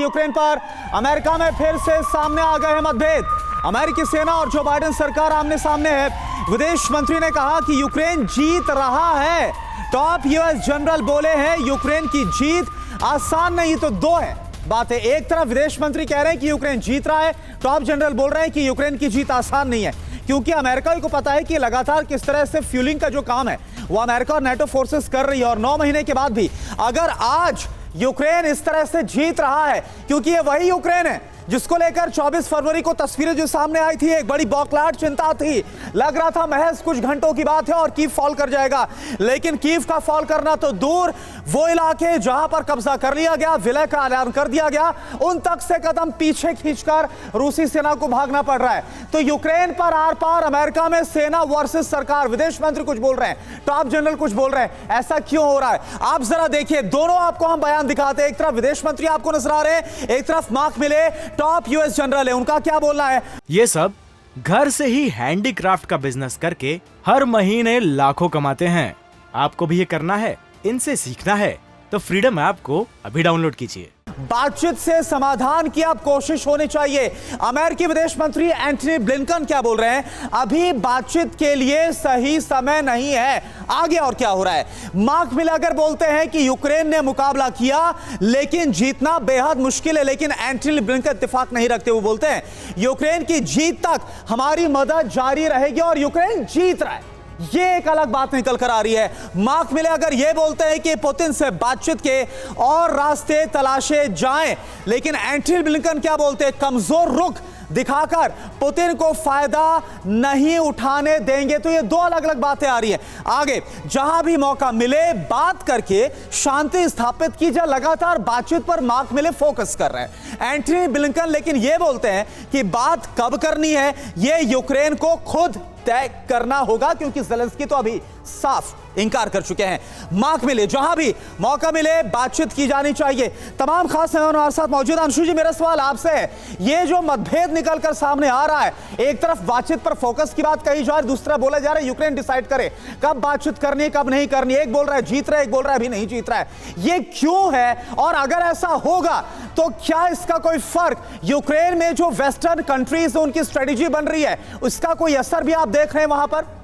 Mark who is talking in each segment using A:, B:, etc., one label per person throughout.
A: Ukraine पर America में फिर से सामने आ गए हैं मतभेद। अमेरिकी सेना और जो बाइडेन सरकार आमने सामने है। विदेश मंत्री ने कहा कि यूक्रेन जीत रहा है। टॉप यूएस जनरल बोले हैं यूक्रेन की जीत आसान नहीं तो दो है बात है। एक तरफ विदेश मंत्री कह रहे हैं कि यूक्रेन जीत रहा है, टॉप जनरल बोल रहे हैं कि यूक्रेन की जीत आसान नहीं है, क्योंकि अमेरिका को पता है कि लगातार किस तरह से फ्यूलिंग का जो काम है वो अमेरिका और नाटो फोर्सेस कर रही है। और 9 महीने के बाद भी अगर आज यूक्रेन इस तरह से जीत रहा है, क्योंकि ये वही यूक्रेन है जिसको लेकर 24 फरवरी को तस्वीरें जो सामने आई थी, एक बड़ी बौखलाहट चिंता थी, लग रहा था महज कुछ घंटों की बात है और कीव फॉल कर जाएगा। लेकिन कीव का फॉल करना तो दूर, वो इलाके जहां पर कब्जा कर लिया गया, विलय का ऐलान कर दिया गया, उन तक से कदम पीछे खींचकर रूसी सेना को भागना पड़ रहा है। तो यूक्रेन पर आर पार अमेरिका में सेना वर्सेस सरकार, विदेश मंत्री कुछ बोल रहे हैं, टॉप जनरल कुछ बोल रहे हैं। ऐसा क्यों हो रहा है आप जरा देखिए। दोनों आपको हम बयान दिखाते हैं, एक तरफ विदेश मंत्री आपको नजर आ रहे हैं, एक तरफ मार्क मिले टॉप यूएस जनरल है, उनका क्या बोलना है।
B: ये सब घर से ही हैंडीक्राफ्ट का बिजनेस करके हर महीने लाखों कमाते हैं। आपको भी ये करना है, इनसे सीखना है तो फ्रीडम ऐप को अभी डाउनलोड कीजिए।
A: बातचीत से समाधान की अब कोशिश होनी चाहिए। अमेरिकी विदेश मंत्री एंटनी ब्लिंकन क्या बोल रहे हैं, अभी बातचीत के लिए सही समय नहीं है। आगे और क्या हो रहा है। मार्क मिलागर बोलते हैं कि यूक्रेन ने मुकाबला किया लेकिन जीतना बेहद मुश्किल है। लेकिन एंटनी ब्लिंकन इत्तेफाक नहीं रखते, वो बोलते हैं यूक्रेन की जीत तक हमारी मदद जारी रहेगी और यूक्रेन जीत रहा है। ये एक अलग बात निकल कर आ रही है। मार्क मिले अगर ये बोलते हैं कि पुतिन से बातचीत के और रास्ते तलाशे जाएं, लेकिन एंटनी ब्लिंकन क्या बोलते हैं, कमजोर रुख दिखाकर पुतिन को फायदा नहीं उठाने देंगे। तो ये दो अलग अलग बातें आ रही है। आगे जहां भी मौका मिले बात करके शांति स्थापित की जाए, लगातार बातचीत पर मार्क मिले फोकस कर रहे हैं एंटनी ब्लिंकन। लेकिन ये बोलते हैं कि बात कब करनी है ये यूक्रेन को खुद तय करना होगा, क्योंकि ज़ेलेंस्की तो अभी साफ इंकार कर चुके हैं। मार्क मिले जहां भी मौका मिले बातचीत की जानी चाहिए। तमाम खास मेहमान हमारे साथ मौजूद। अंशु जी, मेरा सवाल आपसे है, ये जो मतभेद निकलकर सामने आ रहा है, एक तरफ बातचीत पर फोकस की बात कही जा रही है, दूसरा बोला जा रहा है यूक्रेन डिसाइड करे कब बातचीत करनी है कब नहीं करनी। एक बोल रहा है जीत रहा है, एक बोल रहा है अभी नहीं जीत रहा है। ये क्यों है और अगर ऐसा होगा तो क्या इसका कोई फर्क यूक्रेन में जो वेस्टर्न कंट्रीज उनकी स्ट्रेटेजी बन रही है उसका कोई असर भी आप देख रहे हैं वहां पर?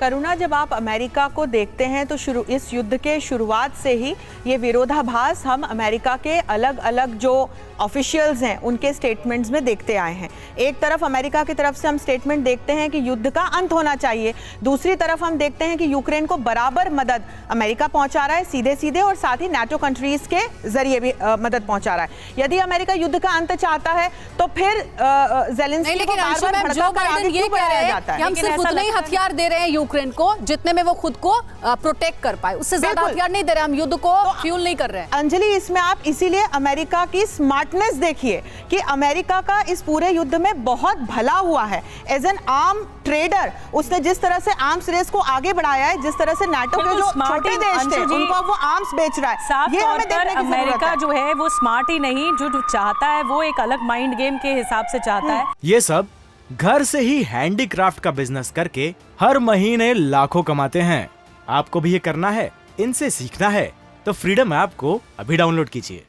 C: करुणा, जब आप अमेरिका को देखते हैं तो इस युद्ध के शुरुआत से ही ये विरोधाभास हम अमेरिका के अलग अलग जो ऑफिशियल्स हैं उनके स्टेटमेंट्स में देखते आए हैं। एक तरफ अमेरिका की तरफ से हम स्टेटमेंट देखते हैं कि युद्ध का अंत होना चाहिए, दूसरी तरफ हम देखते हैं कि यूक्रेन को बराबर मदद अमेरिका पहुंचा रहा है सीधे सीधे, और साथ ही नाटो कंट्रीज के जरिए भी मदद पहुंचा रहा है। यदि अमेरिका युद्ध का अंत चाहता है तो फिर ज़ेलेंस्की को बार-बार भड़काकर आगे क्यों बढ़ाया जाता है?
D: हम सिर्फ उतने ही हथियार दे रहे हैं यूक्रेन को जितने में वो खुद को प्रोटेक्ट कर पाए, उससे ज्यादा हथियार नहीं दे रहे, हम युद्ध को फ्यूल नहीं कर रहे हैं।
C: अंजलि, इसमें आप इसीलिए अमेरिका की स्मार्टनेस देखिए कि अमेरिका का इस पूरे युद्ध में बहुत भला हुआ है। एज एन आर्म ट्रेडर उसने जिस तरह से आर्म्स रेस को आगे बढ़ाया है, जिस तरह से नाटो के जो छोटे देश थे उनको वो आर्म्स बेच रहा है, ये हमें देखने की जरूरत है।
E: अमेरिका जो है वो स्मार्ट ही नहीं, जो चाहता है वो एक अलग माइंड गेम के हिसाब से चाहता है।
B: ये सब घर से ही हैंडीक्राफ्ट का बिजनेस करके हर महीने लाखों कमाते हैं। आपको भी ये करना है, इनसे सीखना है तो फ्रीडम ऐप को अभी डाउनलोड कीजिए।